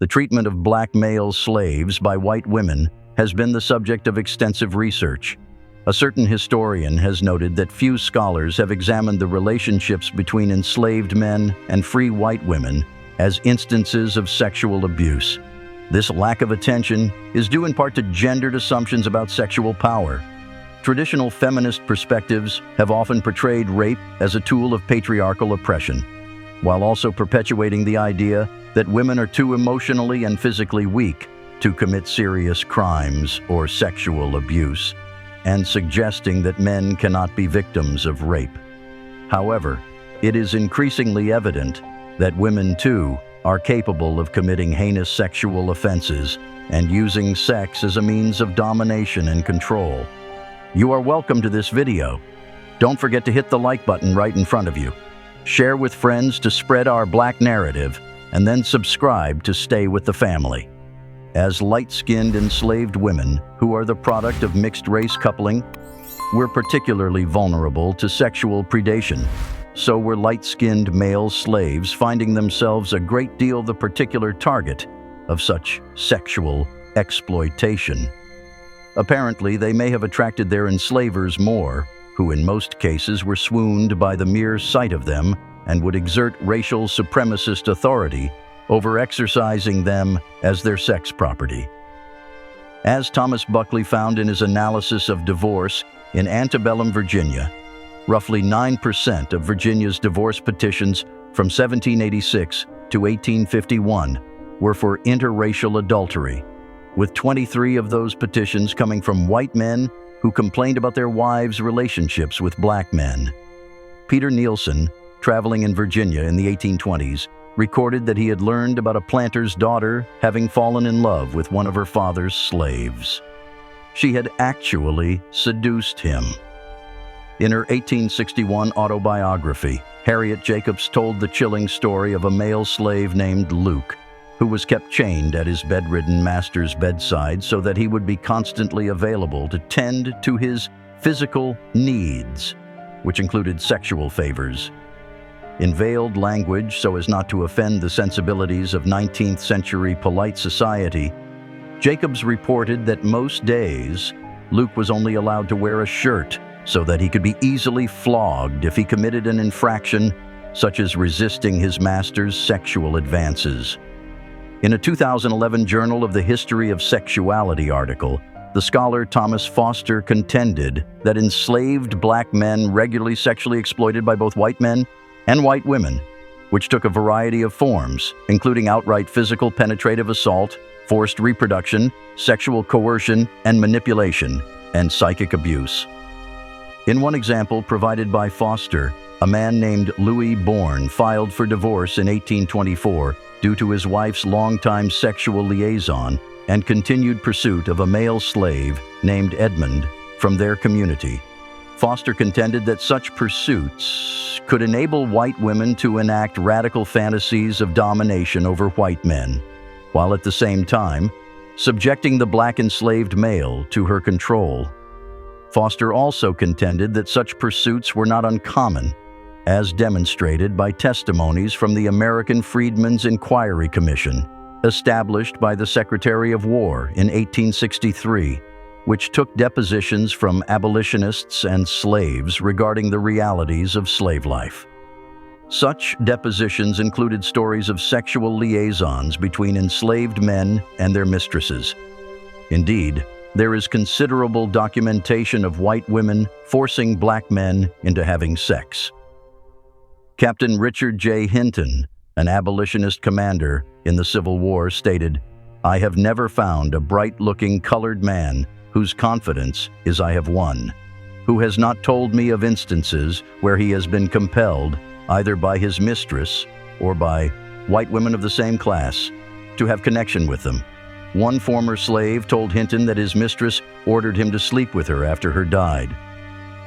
The treatment of black male slaves by white women has been the subject of extensive research. A certain historian has noted that few scholars have examined the relationships between enslaved men and free white women as instances of sexual abuse. This lack of attention is due in part to gendered assumptions about sexual power. Traditional feminist perspectives have often portrayed rape as a tool of patriarchal oppression, while also perpetuating the idea that women are too emotionally and physically weak to commit serious crimes or sexual abuse, and suggesting that men cannot be victims of rape. However, it is increasingly evident that women, too, are capable of committing heinous sexual offenses and using sex as a means of domination and control. You are welcome to this video. Don't forget to hit the like button right in front of you. Share with friends to spread our black narrative, and then subscribe to stay with the family. As light-skinned enslaved women who are the product of mixed-race coupling, we're particularly vulnerable to sexual predation. So were light-skinned male slaves finding themselves a great deal the particular target of such sexual exploitation. Apparently, they may have attracted their enslavers more, who in most cases were swooned by the mere sight of them and would exert racial supremacist authority over exercising them as their sex property. As Thomas Buckley found in his analysis of divorce in antebellum Virginia, roughly 9% of Virginia's divorce petitions from 1786 to 1851 were for interracial adultery, with 23 of those petitions coming from white men who complained about their wives' relationships with black men. Peter Nielsen, traveling in Virginia in the 1820s, recorded that he had learned about a planter's daughter having fallen in love with one of her father's slaves. She had actually seduced him. In her 1861 autobiography, Harriet Jacobs told the chilling story of a male slave named Luke, who was kept chained at his bedridden master's bedside so that he would be constantly available to tend to his physical needs, which included sexual favors. In veiled language so as not to offend the sensibilities of 19th century polite society, Jacobs reported that most days Luke was only allowed to wear a shirt so that he could be easily flogged if he committed an infraction such as resisting his master's sexual advances. In a 2011 Journal of the History of Sexuality article, the scholar Thomas Foster contended that enslaved black men regularly sexually exploited by both white men and white women, which took a variety of forms, including outright physical penetrative assault, forced reproduction, sexual coercion and manipulation, and psychic abuse. In one example provided by Foster, a man named Louis Bourne filed for divorce in 1824 due to his wife's longtime sexual liaison and continued pursuit of a male slave named Edmund from their community. Foster contended that such pursuits could enable white women to enact radical fantasies of domination over white men, while at the same time subjecting the black enslaved male to her control. Foster also contended that such pursuits were not uncommon, as demonstrated by testimonies from the American Freedmen's Inquiry Commission, established by the Secretary of War in 1863, which took depositions from abolitionists and slaves regarding the realities of slave life. Such depositions included stories of sexual liaisons between enslaved men and their mistresses. Indeed, there is considerable documentation of white women forcing black men into having sex. Captain Richard J. Hinton, an abolitionist commander in the Civil War, stated, "I have never found a bright-looking colored man whose confidence is I have won, who has not told me of instances where he has been compelled, either by his mistress or by white women of the same class, to have connection with them." One former slave told Hinton that his mistress ordered him to sleep with her after her died.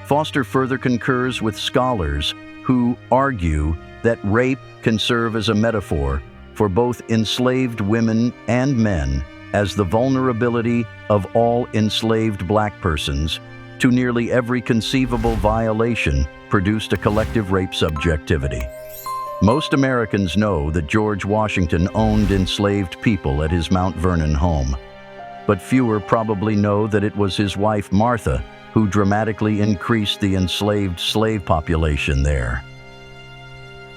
Foster further concurs with scholars who argue that rape can serve as a metaphor for both enslaved women and men, as the vulnerability of all enslaved black persons to nearly every conceivable violation produced a collective rape subjectivity. Most Americans know that George Washington owned enslaved people at his Mount Vernon home, but fewer probably know that it was his wife Martha who dramatically increased the enslaved slave population there.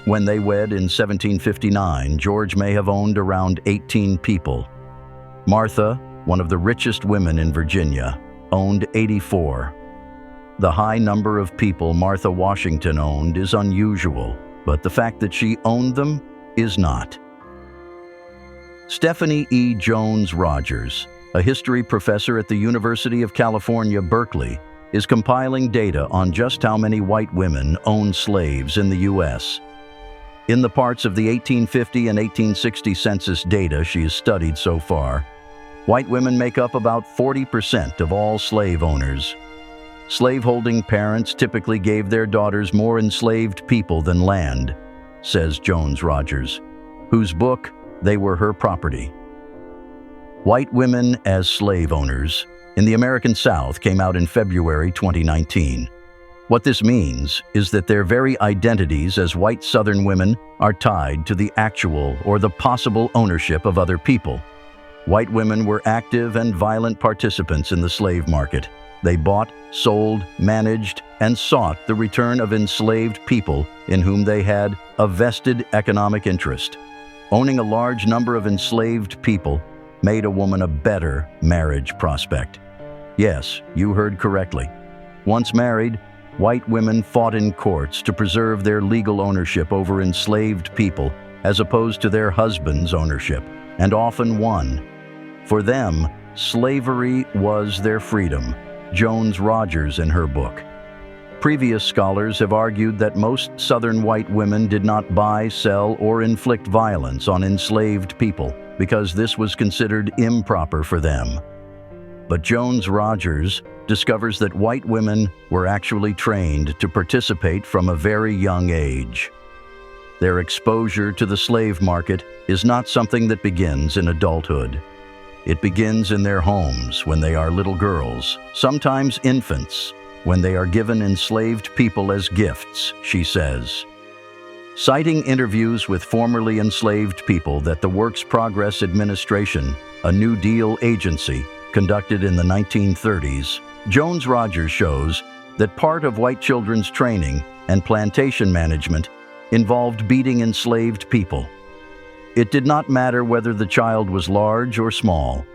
When they wed in 1759, George may have owned around 18 people. Martha, one of the richest women in Virginia, owned 84. The high number of people Martha Washington owned is unusual, but the fact that she owned them is not. Stephanie E. Jones Rogers, a history professor at the University of California, Berkeley, is compiling data on just how many white women owned slaves in the U.S. In the parts of the 1850 and 1860 census data she has studied so far, white women make up about 40% of all slave owners. Slaveholding parents typically gave their daughters more enslaved people than land, says Jones Rogers, whose book, They Were Her Property. White Women as Slave Owners in the American South came out in February 2019. What this means is that their very identities as white Southern women are tied to the actual or the possible ownership of other people. White women were active and violent participants in the slave market. They bought, sold, managed, and sought the return of enslaved people in whom they had a vested economic interest. Owning a large number of enslaved people made a woman a better marriage prospect. Yes, you heard correctly. Once married, white women fought in courts to preserve their legal ownership over enslaved people as opposed to their husband's ownership, and often won. For them, slavery was their freedom, Jones Rogers in her book. Previous scholars have argued that most Southern white women did not buy, sell, or inflict violence on enslaved people because this was considered improper for them. But Jones Rogers discovers that white women were actually trained to participate from a very young age. Their exposure to the slave market is not something that begins in adulthood. It begins in their homes when they are little girls, sometimes infants, when they are given enslaved people as gifts, she says. Citing interviews with formerly enslaved people that the Works Progress Administration, a New Deal agency, conducted in the 1930s, Jones Rogers shows that part of white children's training and plantation management involved beating enslaved people. It did not matter whether the child was large or small.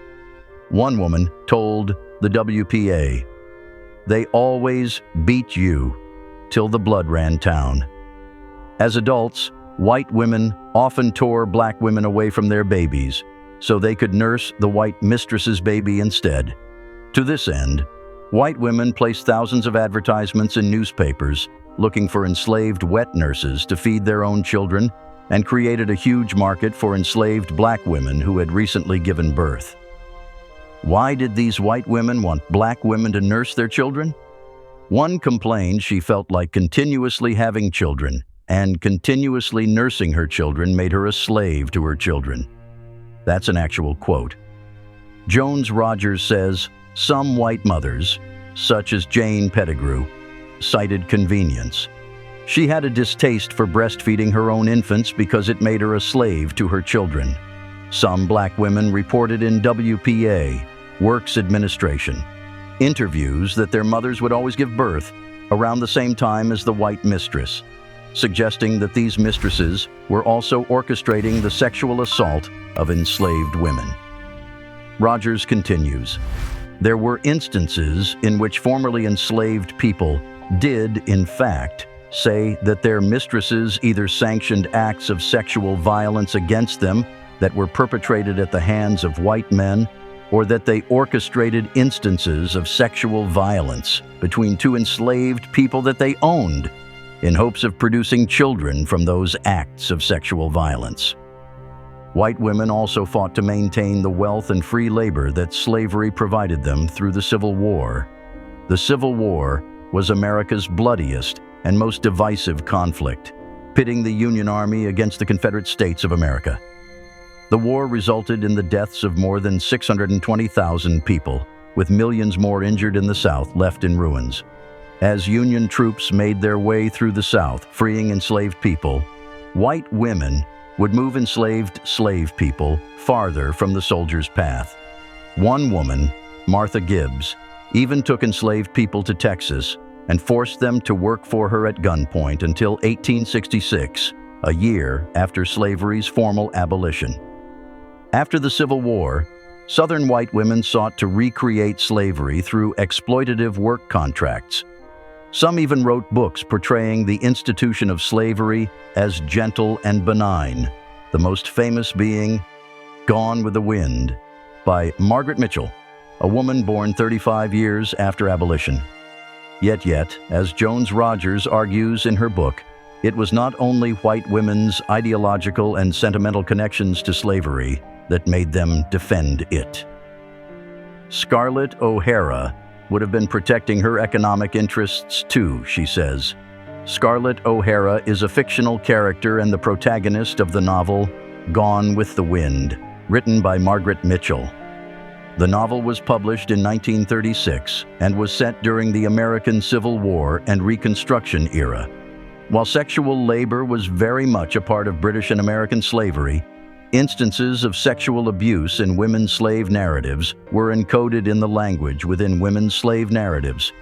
One woman told the WPA, "They always beat you till the blood ran town." As adults, white women often tore black women away from their babies so they could nurse the white mistress's baby instead. To this end, white women placed thousands of advertisements in newspapers looking for enslaved wet nurses to feed their own children and created a huge market for enslaved black women who had recently given birth. Why did these white women want black women to nurse their children? One complained she felt like continuously having children and continuously nursing her children made her a slave to her children. That's an actual quote. Jones Rogers says some white mothers, such as Jane Pettigrew, cited convenience. She had a distaste for breastfeeding her own infants because it made her a slave to her children. Some black women reported in WPA, Works Administration, interviews that their mothers would always give birth around the same time as the white mistress, suggesting that these mistresses were also orchestrating the sexual assault of enslaved women. Rogers continues, there were instances in which formerly enslaved people did, in fact, say that their mistresses either sanctioned acts of sexual violence against them that were perpetrated at the hands of white men, or that they orchestrated instances of sexual violence between two enslaved people that they owned in hopes of producing children from those acts of sexual violence. White women also fought to maintain the wealth and free labor that slavery provided them through the Civil War. The Civil War was America's bloodiest and most divisive conflict, pitting the Union Army against the Confederate States of America. The war resulted in the deaths of more than 620,000 people, with millions more injured in the South left in ruins. As Union troops made their way through the South, freeing enslaved people, white women would move enslaved slave people farther from the soldier's path. One woman, Martha Gibbs, even took enslaved people to Texas and forced them to work for her at gunpoint until 1866, a year after slavery's formal abolition. After the Civil War, Southern white women sought to recreate slavery through exploitative work contracts. Some even wrote books portraying the institution of slavery as gentle and benign, the most famous being Gone with the Wind by Margaret Mitchell, a woman born 35 years after abolition. Yet, as Jones Rogers argues in her book, it was not only white women's ideological and sentimental connections to slavery that made them defend it. Scarlett O'Hara would have been protecting her economic interests too, she says. Scarlett O'Hara is a fictional character and the protagonist of the novel Gone with the Wind, written by Margaret Mitchell. The novel was published in 1936 and was set during the American Civil War and Reconstruction era. While sexual labor was very much a part of British and American slavery, instances of sexual abuse in women's slave narratives were encoded in the language within women's slave narratives.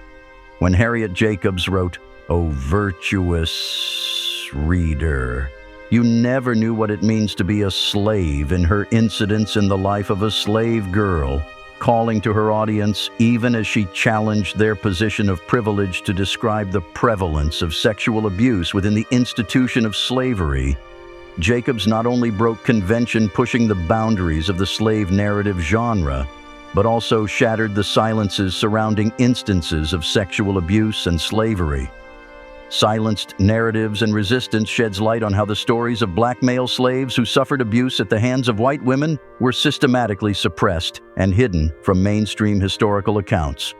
When Harriet Jacobs wrote, "O virtuous reader, you never knew what it means to be a slave," in her incidents in the life of a slave girl, calling to her audience even as she challenged their position of privilege to describe the prevalence of sexual abuse within the institution of slavery, Jacobs not only broke convention pushing the boundaries of the slave narrative genre, but also shattered the silences surrounding instances of sexual abuse and slavery. Silenced Narratives and Resistance sheds light on how the stories of black male slaves who suffered abuse at the hands of white women were systematically suppressed and hidden from mainstream historical accounts.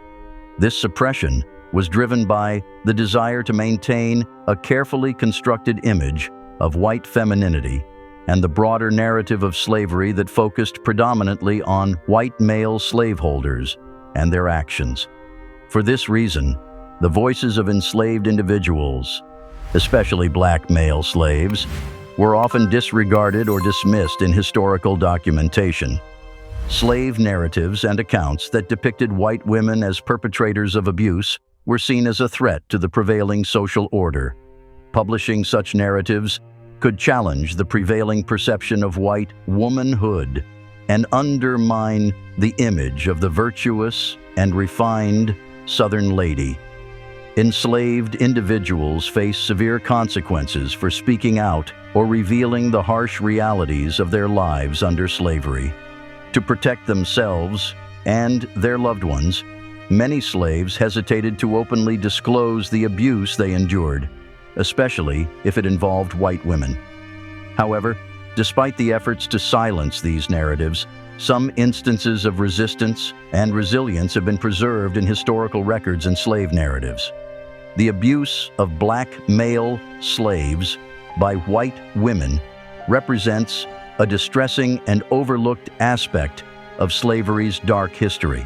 This suppression was driven by the desire to maintain a carefully constructed image of white femininity and the broader narrative of slavery that focused predominantly on white male slaveholders and their actions. For this reason, the voices of enslaved individuals, especially black male slaves, were often disregarded or dismissed in historical documentation. Slave narratives and accounts that depicted white women as perpetrators of abuse were seen as a threat to the prevailing social order. Publishing such narratives could challenge the prevailing perception of white womanhood and undermine the image of the virtuous and refined Southern lady. Enslaved individuals face severe consequences for speaking out or revealing the harsh realities of their lives under slavery. To protect themselves and their loved ones, many slaves hesitated to openly disclose the abuse they endured, especially if it involved white women. However, despite the efforts to silence these narratives, some instances of resistance and resilience have been preserved in historical records and slave narratives. The abuse of black male slaves by white women represents a distressing and overlooked aspect of slavery's dark history.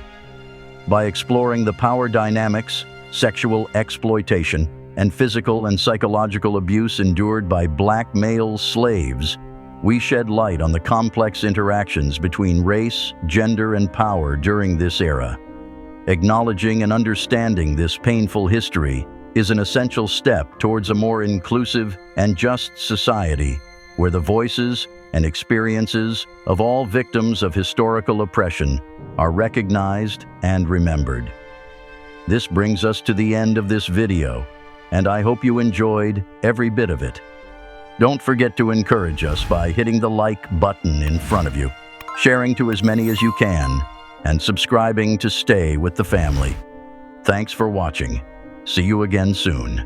By exploring the power dynamics, sexual exploitation, and physical and psychological abuse endured by black male slaves, we shed light on the complex interactions between race, gender, and power during this era. Acknowledging and understanding this painful history is an essential step towards a more inclusive and just society where the voices and experiences of all victims of historical oppression are recognized and remembered. This brings us to the end of this video, and I hope you enjoyed every bit of it. Don't forget to encourage us by hitting the like button in front of you, sharing to as many as you can, and subscribing to stay with the family. Thanks for watching. See you again soon.